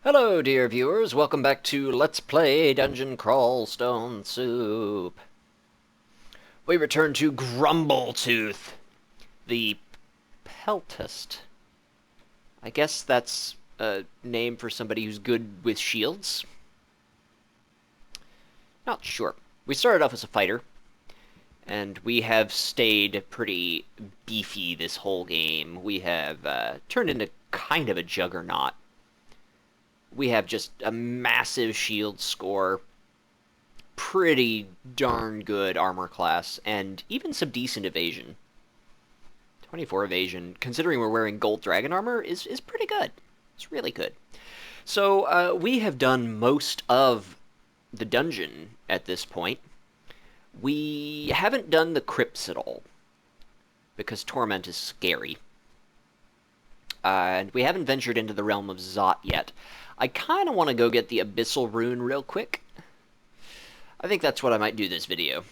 Hello, dear viewers. Welcome back to Let's Play Dungeon Crawl Stone Soup. We return to Grumbletooth, the peltist. I guess that's a name for somebody who's good with shields. Not sure. We started off as a fighter, and we have stayed pretty beefy this whole game. We have turned into kind of a juggernaut. We have just a massive shield score, pretty darn good armor class, and even some decent evasion. 24 evasion, considering we're wearing gold dragon armor, is pretty good. It's really good. So we have done most of the dungeon at this point. We haven't done the crypts at all, because Torment is scary. And we haven't ventured into the realm of Zot yet. I kind of want to go get the Abyssal Rune real quick. I think that's what I might do this video.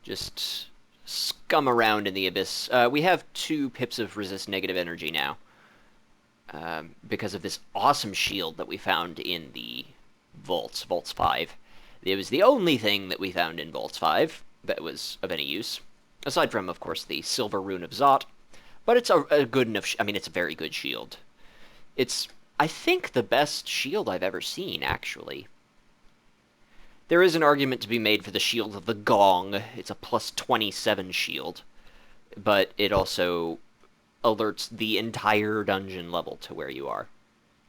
Just scum around in the Abyss. We have 2 pips of resist negative energy now. Because of this awesome shield that we found in the Vaults 5. It was the only thing that we found in Vaults 5 that was of any use. Aside from, of course, the Silver Rune of Zot. But it's a good enough... I mean, it's a very good shield. It's, I think, the best shield I've ever seen, actually. There is an argument to be made for the Shield of the Gong. It's a plus 27 shield. But it also alerts the entire dungeon level to where you are.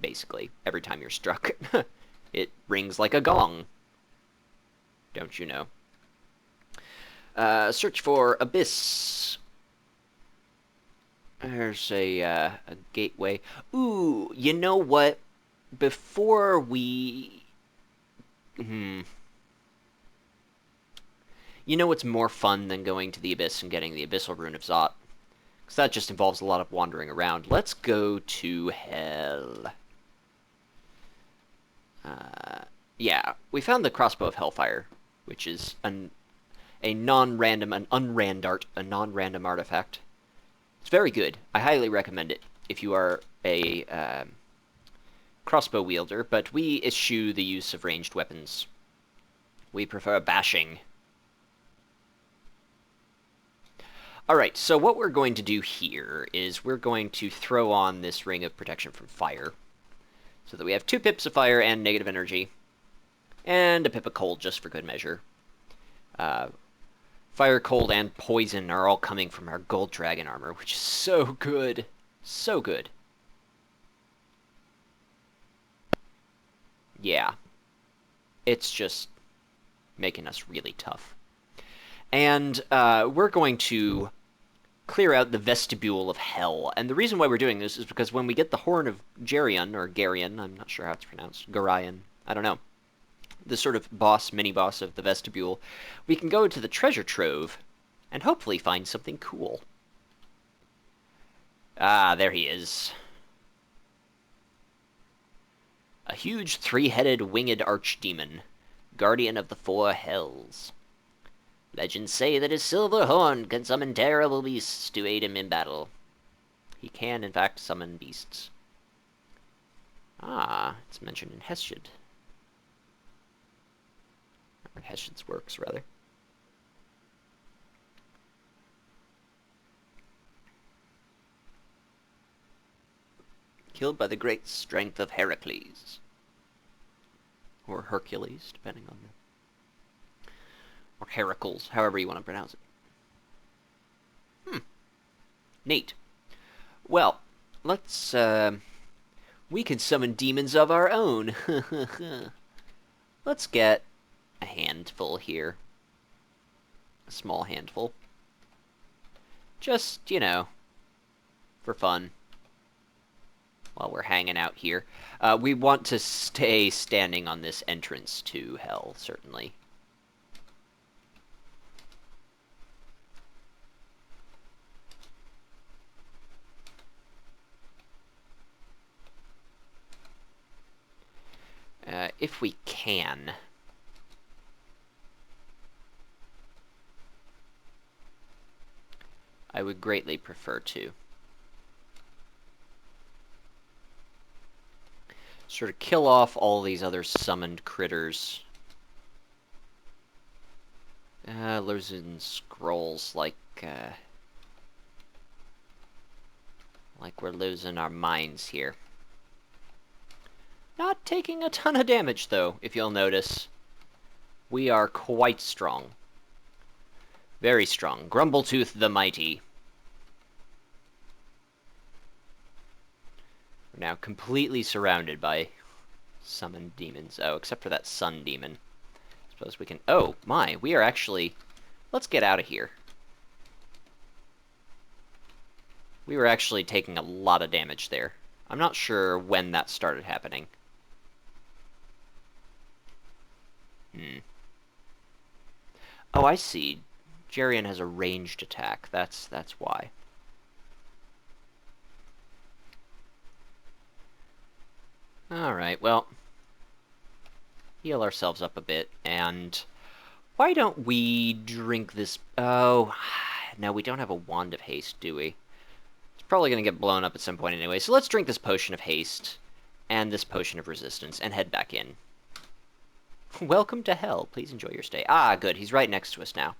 Basically, every time you're struck. It rings like a gong. Don't you know? Search for Abyss. There's a gateway. Ooh, you know what? Before we... You know what's more fun than going to the Abyss and getting the Abyssal Rune of Zot? Because that just involves a lot of wandering around. Let's go to Hell. Yeah, we found the Crossbow of Hellfire, which is a non-random artifact. It's very good. I highly recommend it if you are a crossbow wielder, but we eschew the use of ranged weapons. We prefer bashing. Alright, so what we're going to do here is we're going to throw on this Ring of Protection from Fire, so that we have 2 pips of fire and negative energy, and a pip of cold just for good measure. Fire, cold, and poison are all coming from our gold dragon armor, which is so good. So good. Yeah. It's just making us really tough. And we're going to clear out the vestibule of hell. And the reason why we're doing this is because when we get the Horn of Geryon, or Garion, I'm not sure how it's pronounced, Garion, I don't know, the sort of boss, mini-boss of the vestibule, we can go to the treasure trove and hopefully find something cool. Ah, there he is. A huge 3-headed winged archdemon, guardian of the 4 hells. Legends say that his silver horn can summon terrible beasts to aid him in battle. He can, in fact, summon beasts. Ah, it's mentioned in Hesiod. Or Hesiod's works, rather. Killed by the great strength of Heracles. Or Hercules, depending on the... Or Heracles, however you want to pronounce it. Neat. Well, let's, we can summon demons of our own. Let's get a handful here. A small handful. Just, you know, for fun. While we're hanging out here. We want to stay standing on this entrance to hell, certainly. If we can. I would greatly prefer to. Sort of kill off all these other summoned critters. Losing scrolls like we're losing our minds here. Not taking a ton of damage, though, if you'll notice. We are quite strong. Very strong. Grumbletooth the Mighty. We're now completely surrounded by summoned demons. Oh, except for that sun demon. Suppose we can... Oh, my. We are actually... Let's get out of here. We were actually taking a lot of damage there. I'm not sure when that started happening. Oh, I see. Jarian has a ranged attack. That's why. Alright, well... Heal ourselves up a bit, and... Why don't we drink this... Oh... No, we don't have a Wand of Haste, do we? Probably going to get blown up at some point anyway, so let's drink this Potion of Haste and this Potion of Resistance and head back in. Welcome to hell. Please enjoy your stay. Ah, good. He's right next to us now.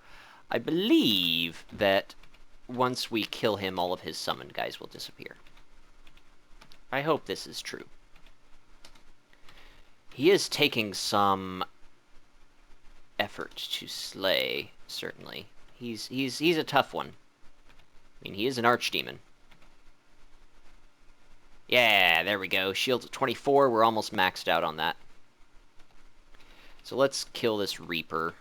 I believe that once we kill him, all of his summoned guys will disappear. I hope this is true. He is taking some effort to slay, certainly. He's a tough one. I mean, he is an archdemon. Yeah, there we go. Shields at 24. We're almost maxed out on that. So let's kill this Reaper.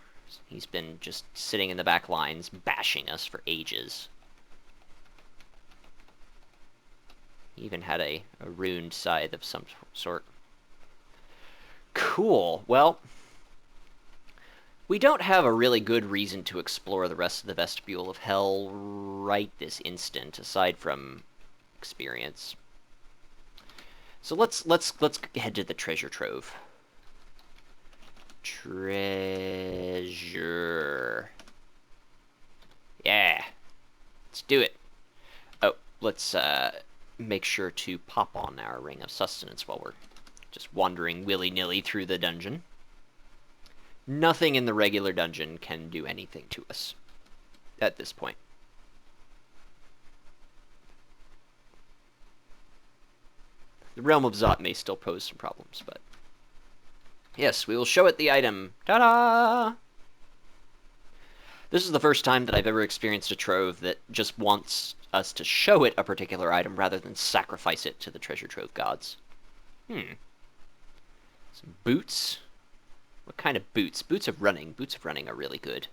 He's been just sitting in the back lines, bashing us for ages. He even had a runed scythe of some sort. Cool. Well, we don't have a really good reason to explore the rest of the Vestibule of Hell right this instant, aside from experience. So let's head to the treasure trove. Treasure. Yeah. Let's do it. Oh, let's make sure to pop on our Ring of Sustenance while we're just wandering willy-nilly through the dungeon. Nothing in the regular dungeon can do anything to us at this point. The Realm of Zot may still pose some problems, but... Yes, we will show it the item. Ta-da! This is the first time that I've ever experienced a trove that just wants us to show it a particular item rather than sacrifice it to the treasure trove gods. Some boots. What kind of boots? Boots of running. Boots of running are really good.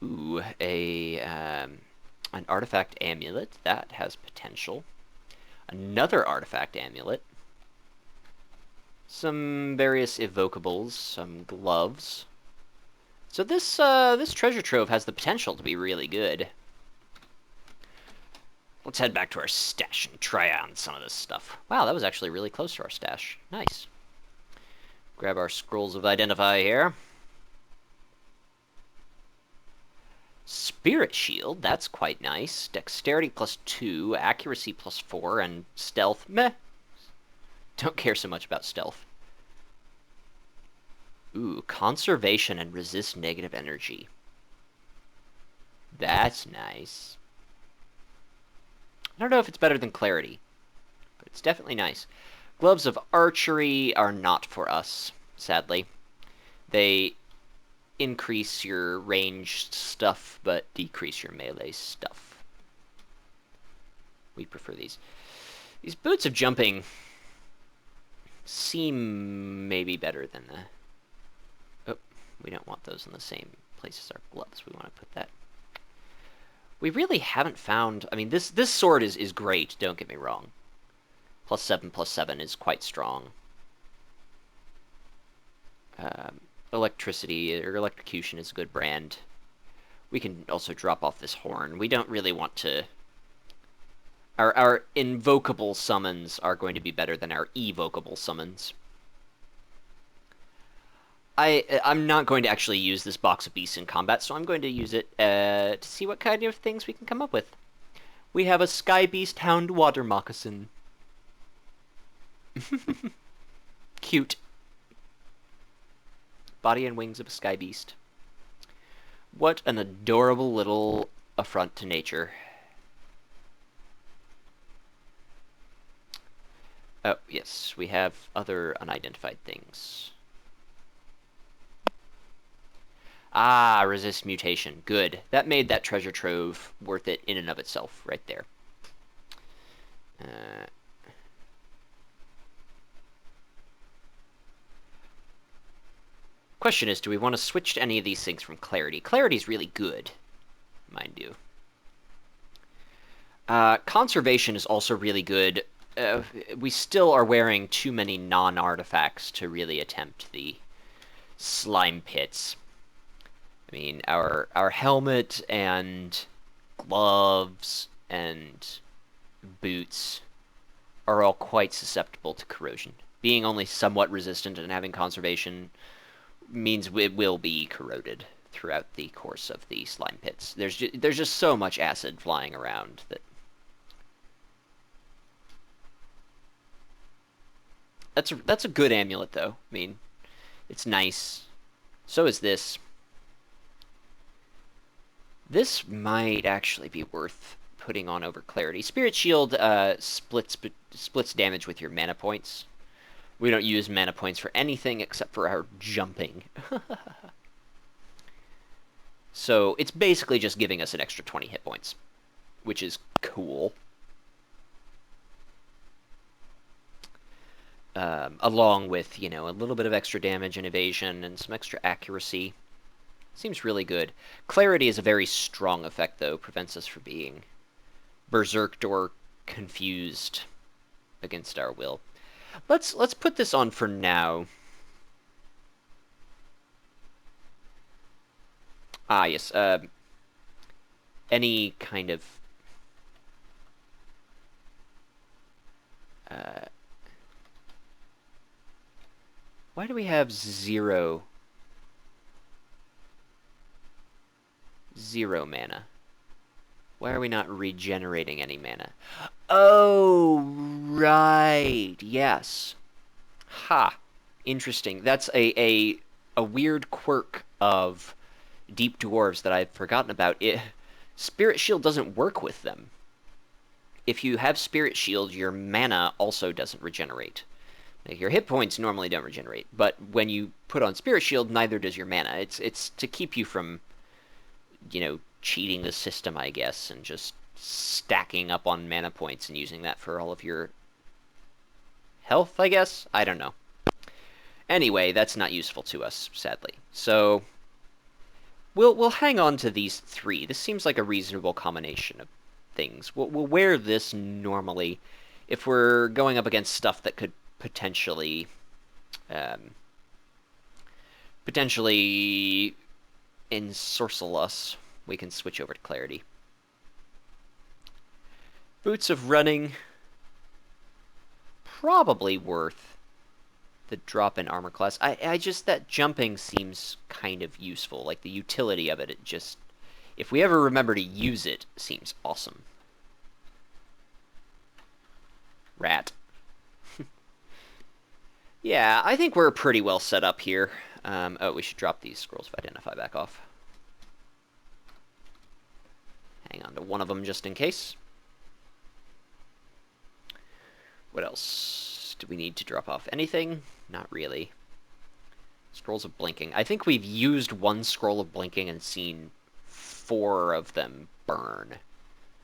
Ooh, an artifact amulet. That has potential. Another artifact amulet. Some various evocables. Some gloves. So this treasure trove has the potential to be really good. Let's head back to our stash and try on some of this stuff. Wow, that was actually really close to our stash. Nice. Grab our scrolls of identify here. Spirit shield, that's quite nice. Dexterity +2, accuracy +4, and stealth, meh. Don't care so much about stealth. Ooh, conservation and resist negative energy. That's nice. I don't know if it's better than clarity, but it's definitely nice. Gloves of archery are not for us, sadly. They increase your ranged stuff, but decrease your melee stuff. We prefer these. These boots of jumping seem maybe better than the... Oh, we don't want those in the same place as our gloves. We want to put that... We really haven't found... I mean, this sword is great, don't get me wrong. +7/+7 is quite strong. Electricity, or electrocution is a good brand. We can also drop off this horn. We don't really want to... Our invocable summons are going to be better than our evocable summons. I'm not going to actually use this box of beasts in combat, so I'm going to use it to see what kind of things we can come up with. We have a Sky Beast Hound Water Moccasin. Cute. Body and wings of a sky beast. What an adorable little affront to nature. Oh, yes, we have other unidentified things. Ah, resist mutation. Good. That made that treasure trove worth it in and of itself, right there. Question is, do we want to switch to any of these things from Clarity? Clarity's really good, mind you. Conservation is also really good. We still are wearing too many non-artifacts to really attempt the slime pits. I mean, our helmet and gloves and boots are all quite susceptible to corrosion. Being only somewhat resistant and having conservation means it will be corroded throughout the course of the slime pits. There's just so much acid flying around that that's a good amulet though. I mean, it's nice. So is this. This might actually be worth putting on over Clarity. Spirit Shield splits damage with your mana points. We don't use mana points for anything except for our jumping. So it's basically just giving us an extra 20 hit points, which is cool. Along with, you know, a little bit of extra damage and evasion and some extra accuracy. Seems really good. Clarity is a very strong effect, though. Prevents us from being berserked or confused against our will. Let's put this on for now. Ah, yes. Any kind of why do we have zero mana? Why are we not regenerating any mana? Oh, right. Yes. Ha. Interesting. That's a weird quirk of deep dwarves that I've forgotten about. Spirit Shield doesn't work with them. If you have Spirit Shield, your mana also doesn't regenerate. Like, your hit points normally don't regenerate, but when you put on Spirit Shield, neither does your mana. It's to keep you from, you know, cheating the system, I guess, and just stacking up on mana points and using that for all of your health, I guess? I don't know. Anyway, that's not useful to us, sadly. So we'll hang on to these three. This seems like a reasonable combination of things. We'll wear this normally if we're going up against stuff that could potentially ensorcel us. We can switch over to Clarity. Boots of Running, probably worth the drop in armor class. I just, that jumping seems kind of useful. Like, the utility of it just, if we ever remember to use it, seems awesome. Rat. Yeah, I think we're pretty well set up here. Oh, we should drop these scrolls of Identify back off. Hang on to one of them just in case. What else do we need to drop off? Anything? Not really. Scrolls of Blinking. I think we've used one Scroll of Blinking and seen 4 of them burn.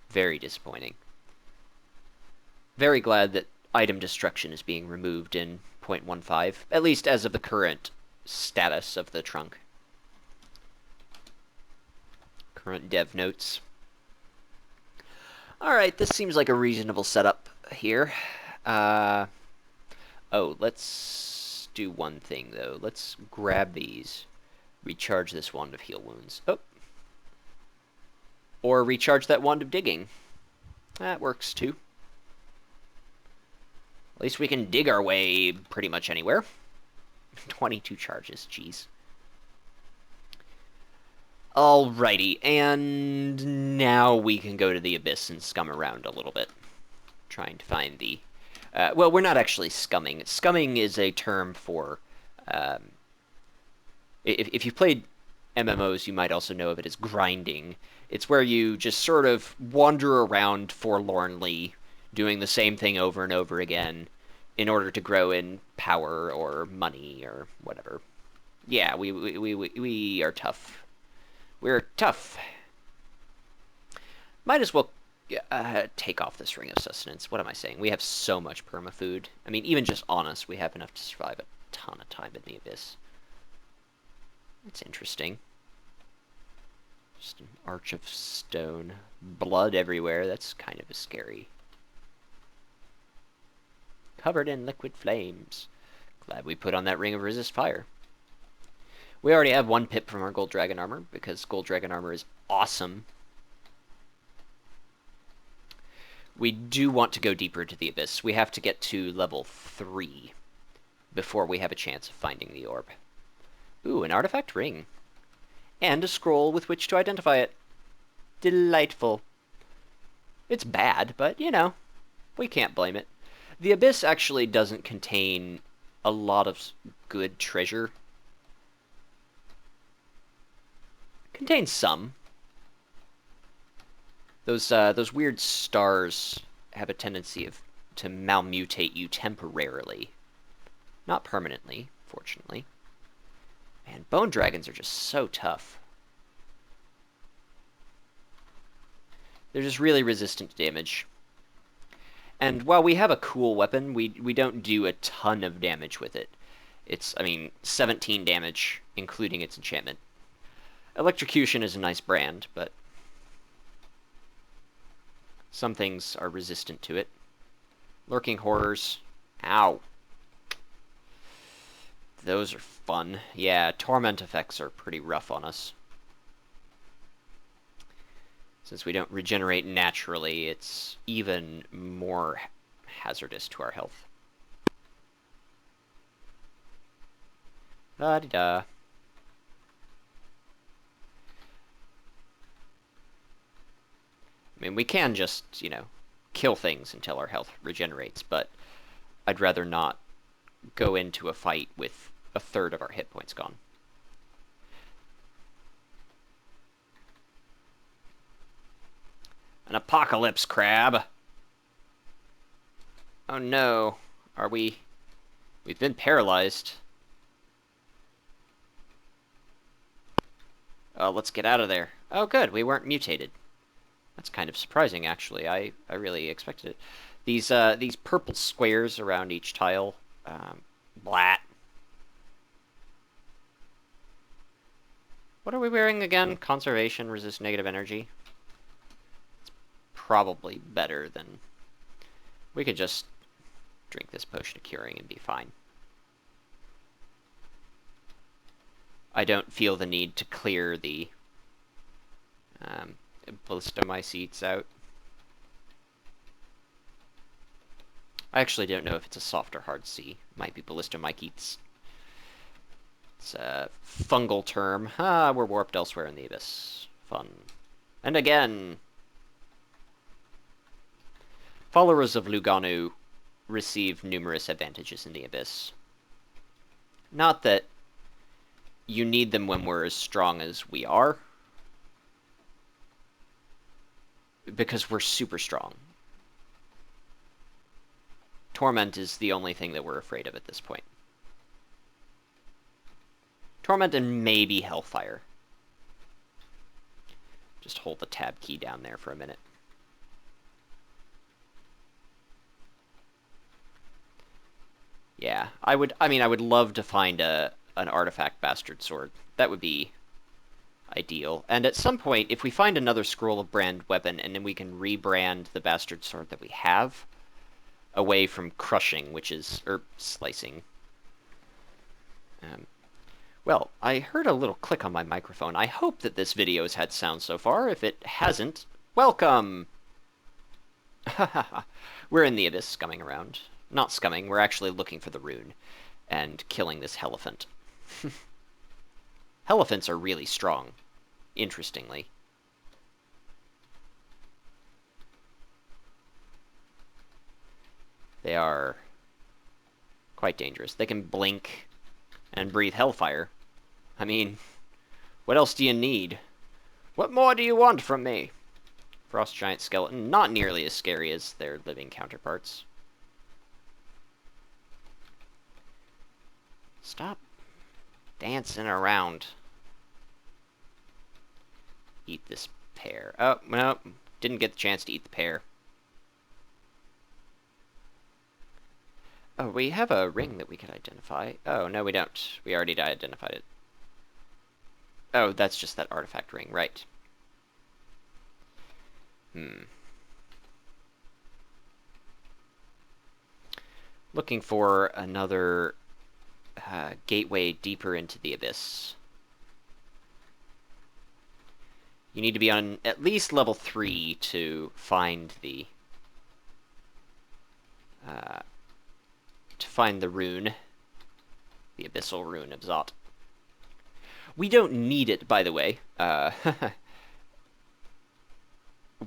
Very disappointing. Very glad that item destruction is being removed in 0.15, at least as of the current status of the trunk. Current dev notes. Alright, this seems like a reasonable setup here. Oh, let's do one thing, though. Let's grab these. Recharge this Wand of Heal Wounds. Oh. Or recharge that Wand of Digging. That works, too. At least we can dig our way pretty much anywhere. 22 charges, jeez. Alrighty, and now we can go to the Abyss and scum around a little bit. Trying to find the Well, we're not actually scumming. Scumming is a term for... Um, if you've played MMOs, you might also know of it as grinding. It's where you just sort of wander around forlornly, doing the same thing over and over again in order to grow in power or money or whatever. Yeah, we are tough. We're tough. Might as well take off this ring of sustenance. What am I saying? We have so much permafood. I mean, even just on us, we have enough to survive a ton of time in the abyss. That's interesting. Just an arch of stone. Blood everywhere. That's kind of scary. Covered in liquid flames. Glad we put on that ring of resist fire. We already have 1 pip from our gold dragon armor, because gold dragon armor is awesome. We do want to go deeper into the abyss. We have to get to level 3 before we have a chance of finding the orb. Ooh, an artifact ring. And a scroll with which to identify it. Delightful. It's bad, but, you know, we can't blame it. The abyss actually doesn't contain a lot of good treasure. It contains some. Those weird stars have a tendency to malmutate you temporarily. Not permanently, fortunately. Man, bone dragons are just so tough. They're just really resistant to damage. And while we have a cool weapon, we don't do a ton of damage with it. It's, I mean, 17 damage, including its enchantment. Electrocution is a nice brand, but some things are resistant to it. Lurking horrors. Ow. Those are fun. Yeah, torment effects are pretty rough on us. Since we don't regenerate naturally, it's even more hazardous to our health. La-di-da. I mean, we can just, you know, kill things until our health regenerates, but I'd rather not go into a fight with a third of our hit points gone. An apocalypse crab. Oh no. Are we... We've been paralyzed. Oh, let's get out of there. Oh good, we weren't mutated. That's kind of surprising, actually. I really expected it. These purple squares around each tile. Blat. What are we wearing again? Conservation, resist negative energy. It's probably better than... We could just drink this potion of curing and be fine. I don't feel the need to clear the ballistomycetes out. I actually don't know if it's a soft or hard C. Might be ballistomycetes. It's a fungal term. Ah, we're warped elsewhere in the abyss. Fun. And again! Followers of Luganu receive numerous advantages in the abyss. Not that you need them when we're as strong as we are, because we're super strong. Torment is the only thing that we're afraid of at this point. Torment and maybe Hellfire. Just hold the tab key down there for a minute. Yeah, I would love to find an artifact bastard sword. That would be ideal. And at some point, if we find another scroll of brand weapon, and then we can rebrand the bastard sword that we have away from crushing, which is, or slicing. Well, I heard a little click on my microphone. I hope that this video has had sound so far. If it hasn't, welcome! We're in the abyss, scumming around. Not scumming, we're actually looking for the rune and killing this Helephant. Helephants are really strong, interestingly. They are quite dangerous. They can blink and breathe hellfire. I mean, what else do you need? What more do you want from me? Frost giant skeleton, not nearly as scary as their living counterparts. Stop dancing around. Eat this pear. Oh, no, didn't get the chance to eat the pear. Oh, we have a ring that we can identify. Oh, no, we don't. We already identified it. Oh, that's just that artifact ring, right. Looking for another gateway deeper into the abyss. You need to be on at least level 3 to find the rune, the abyssal rune of Zot. We don't need it, by the way.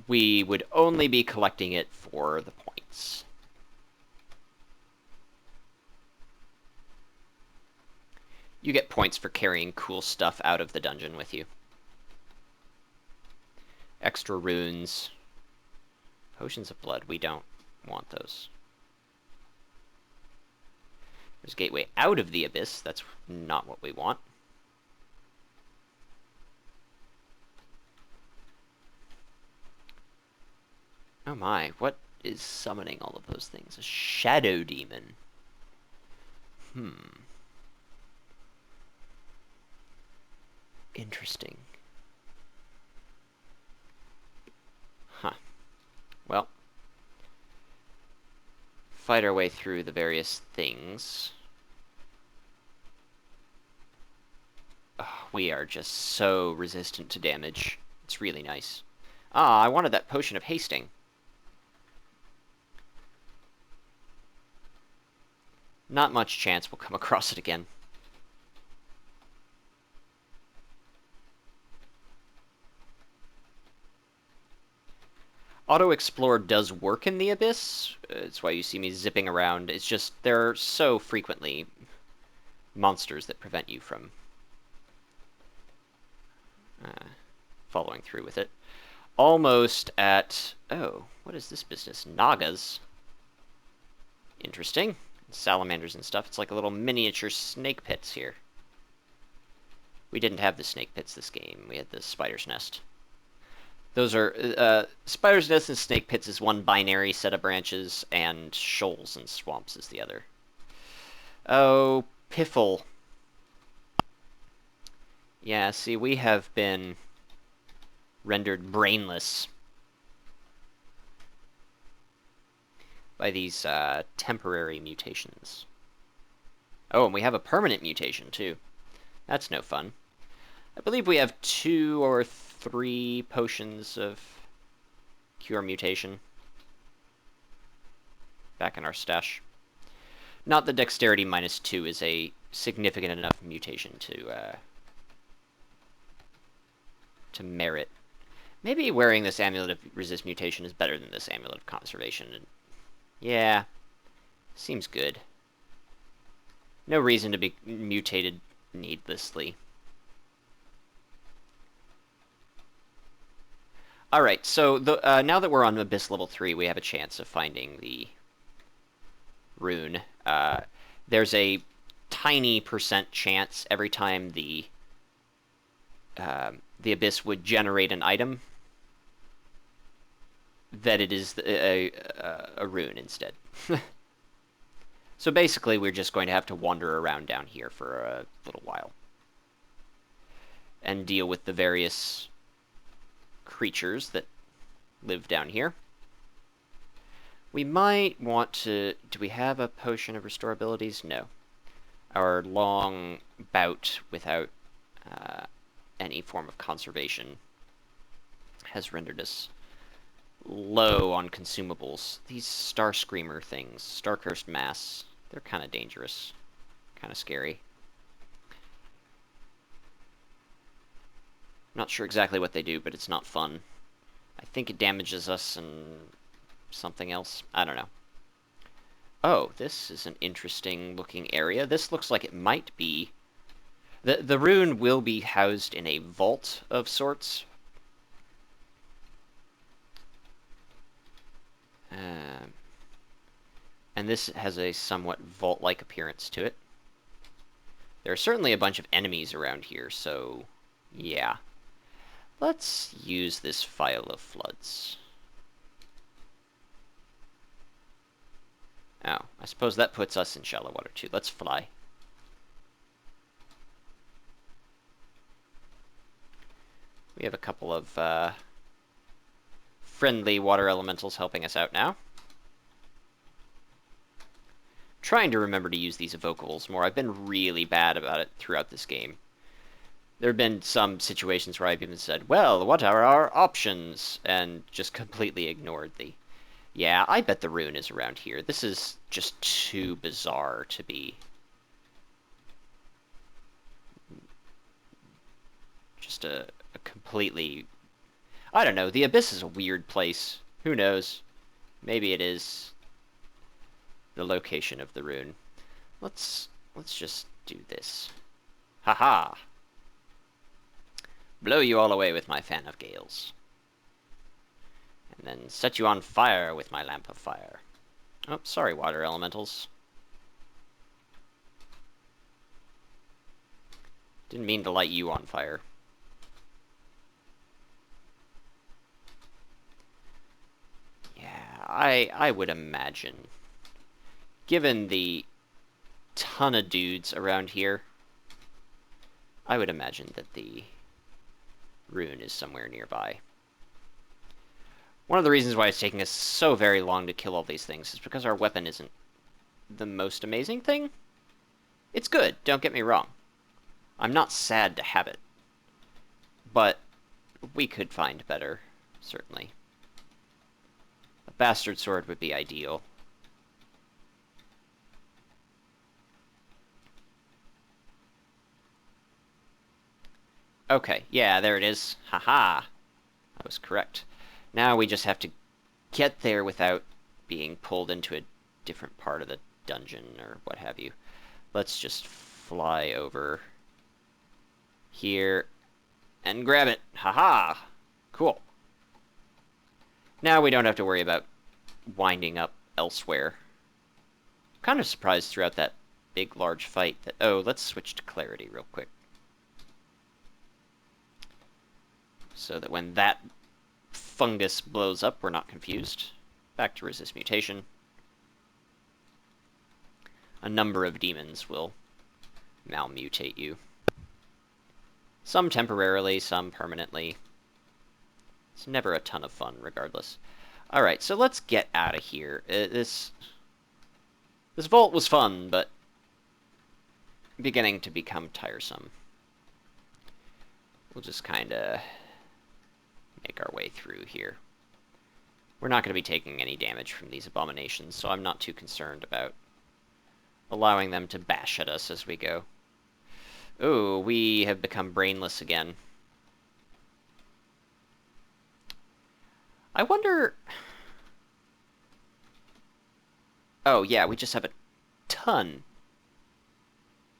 We would only be collecting it for the points. You get points for carrying cool stuff out of the dungeon with you. Extra runes. Potions of blood, we don't want those. There's a gateway out of the abyss. That's not what we want. Oh my, what is summoning all of those things? A shadow demon. Interesting. Huh. Well, fight our way through the various things. Oh, we are just so resistant to damage. It's really nice. Ah, I wanted that potion of hasting. Not much chance we'll come across it again. Auto-explore does work in the Abyss. It's why you see me zipping around. It's just there are so frequently monsters that prevent you from following through with it. Almost at... Oh, what is this business? Nagas. Interesting. Salamanders and stuff. It's like a little miniature snake pits here. We didn't have the snake pits this game. We had the spider's nest. Those are... spider's nest and snake pits is one binary set of branches, and shoals and swamps is the other. Oh, piffle. Yeah, see, we have been rendered brainless by these temporary mutations. Oh, and we have a permanent mutation, too. That's no fun. I believe we have 2 or 3 potions of cure mutation back in our stash. Not that dexterity -2 is a significant enough mutation to merit. Maybe wearing this Amulet of Resist Mutation is better than this Amulet of Conservation. Yeah, seems good. No reason to be mutated needlessly. Alright, so now that we're on Abyss level 3, we have a chance of finding the rune. There's a tiny % chance every time the Abyss would generate an item that it is a rune instead. So basically, we're just going to have to wander around down here for a little while and deal with the various creatures that live down here. We might want to... Do we have a potion of restore abilities? No. Our long bout without any form of conservation has rendered us low on consumables. These Star Screamer things, Star-Cursed Mass, they're kind of dangerous, kind of scary. Not sure exactly what they do, but it's not fun. I think it damages us and something else. I don't know. Oh, this is an interesting looking area. This looks like it might be... The rune will be housed in a vault of sorts. Um, and this has a somewhat vault-like appearance to it. There are certainly a bunch of enemies around here, so yeah. Let's use this Vial of Floods. Oh, I suppose that puts us in shallow water too. Let's fly. We have a couple of friendly water elementals helping us out now. Trying to remember to use these evocables more. I've been really bad about it throughout this game. There have been some situations where I've even said, well, what are our options? And just completely ignored the... Yeah, I bet the rune is around here. This is just too bizarre to be... just a completely... I don't know, the Abyss is a weird place. Who knows? Maybe it is the location of the rune. Let's just do this. Haha! Blow you all away with my fan of gales. And then set you on fire with my lamp of fire. Oh, sorry, water elementals. Didn't mean to light you on fire. Yeah, I would imagine, given the ton of dudes around here, I would imagine that the rune is somewhere nearby. One of the reasons why it's taking us so very long to kill all these things is because our weapon isn't the most amazing thing. It's good, don't get me wrong. I'm not sad to have it. But we could find better, certainly. A bastard sword would be ideal. Okay, yeah, there it is. Haha! I was correct. Now we just have to get there without being pulled into a different part of the dungeon or what have you. Let's just fly over here and grab it. Haha! Cool. Now we don't have to worry about winding up elsewhere. I'm kind of surprised throughout that big, large fight that... Oh, let's switch to clarity real quick. So that when that fungus blows up, we're not confused. Back to resist mutation. A number of demons will malmutate you. Some temporarily, some permanently. It's never a ton of fun, regardless. Alright, so let's get out of here. This vault was fun, but beginning to become tiresome. We'll just kind of make our way through here. We're not going to be taking any damage from these abominations, so I'm not too concerned about allowing them to bash at us as we go. Ooh, we have become brainless again. I wonder... Oh, yeah, we just have a ton,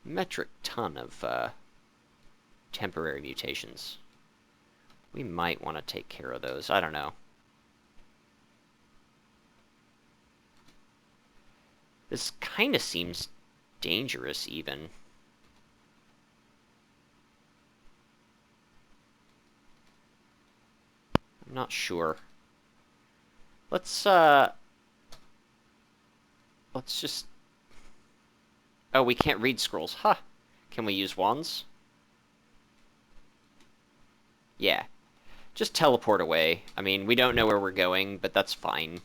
metric ton of temporary mutations. We might want to take care of those. I don't know. This kind of seems dangerous, even. I'm not sure. Let's just... Oh, we can't read scrolls. Huh. Can we use wands? Yeah. Just teleport away. I mean, we don't know where we're going, but that's fine.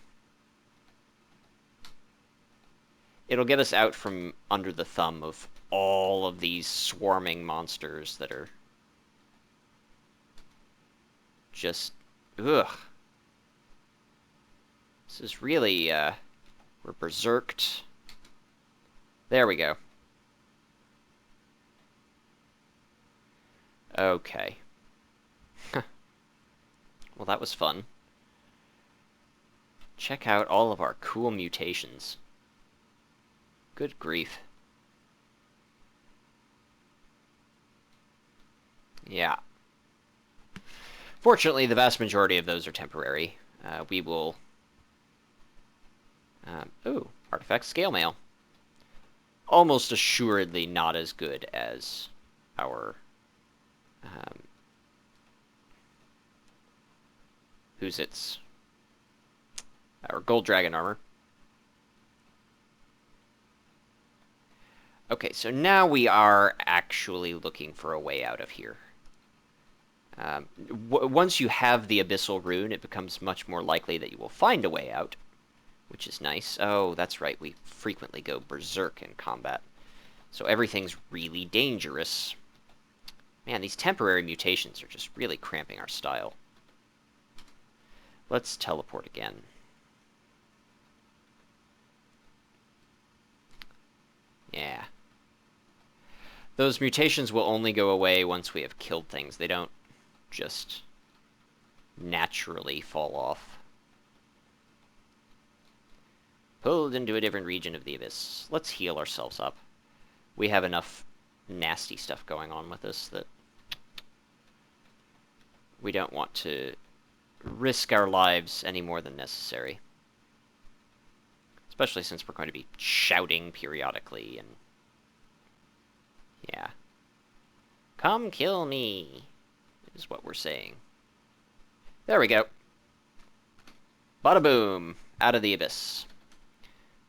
It'll get us out from under the thumb of all of these swarming monsters that are just... Ugh. This is really, we're berserked. There we go. Okay. Well, that was fun. Check out all of our cool mutations. Good grief. Yeah. Fortunately, the vast majority of those are temporary. We will... ooh, artifact scale mail. Almost assuredly not as good as our... who's its... our gold dragon armor. Okay, so now we are actually looking for a way out of here. Once you have the Abyssal Rune, it becomes much more likely that you will find a way out, which is nice. Oh, that's right, we frequently go berserk in combat. So everything's really dangerous. Man, these temporary mutations are just really cramping our style. Let's teleport again. Yeah. Those mutations will only go away once we have killed things. They don't just naturally fall off. Pulled into a different region of the Abyss. Let's heal ourselves up. We have enough nasty stuff going on with us that we don't want to risk our lives any more than necessary. Especially since we're going to be shouting periodically and... yeah. Come kill me, is what we're saying. There we go. Bada boom. Out of the Abyss.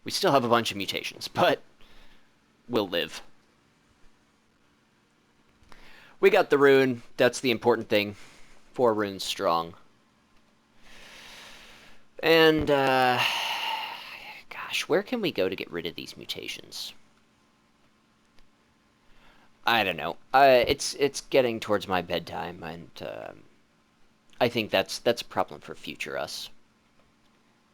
We still have a bunch of mutations, but we'll live. We got the rune. That's the important thing. 4 runes strong. And, gosh, where can we go to get rid of these mutations? I don't know. It's getting towards my bedtime, and I think that's a problem for future us.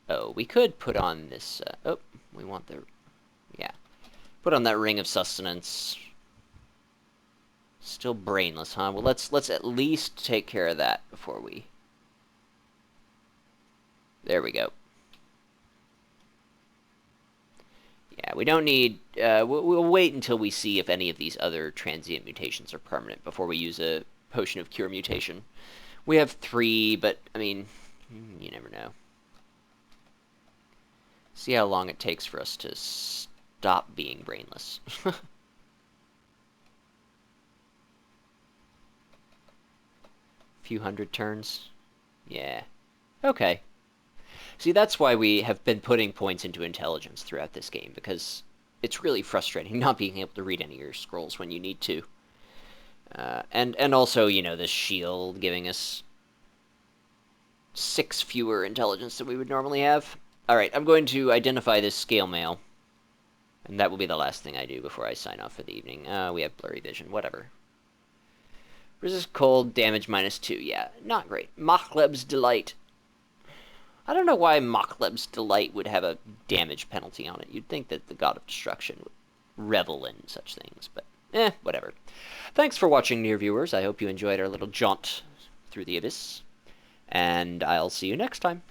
Oh, we could put on this... oh, we want the... yeah. Put on that Ring of Sustenance. Still brainless, huh? Well, let's at least take care of that before we... there we go. Yeah, we don't need... we'll wait until we see if any of these other transient mutations are permanent before we use a Potion of Cure mutation. We have 3, but, I mean, you never know. See how long it takes for us to stop being brainless. Few hundred turns? Yeah. Okay. See, that's why we have been putting points into intelligence throughout this game, because it's really frustrating not being able to read any of your scrolls when you need to. And also, you know, this shield giving us 6 fewer intelligence than we would normally have. Alright, I'm going to identify this scale mail, and that will be the last thing I do before I sign off for the evening. We have blurry vision, whatever. Resist cold, damage -2, yeah, not great. Machleb's Delight. I don't know why Machleb's Delight would have a damage penalty on it. You'd think that the God of Destruction would revel in such things, but whatever. Thanks for watching, dear viewers. I hope you enjoyed our little jaunt through the Abyss, and I'll see you next time.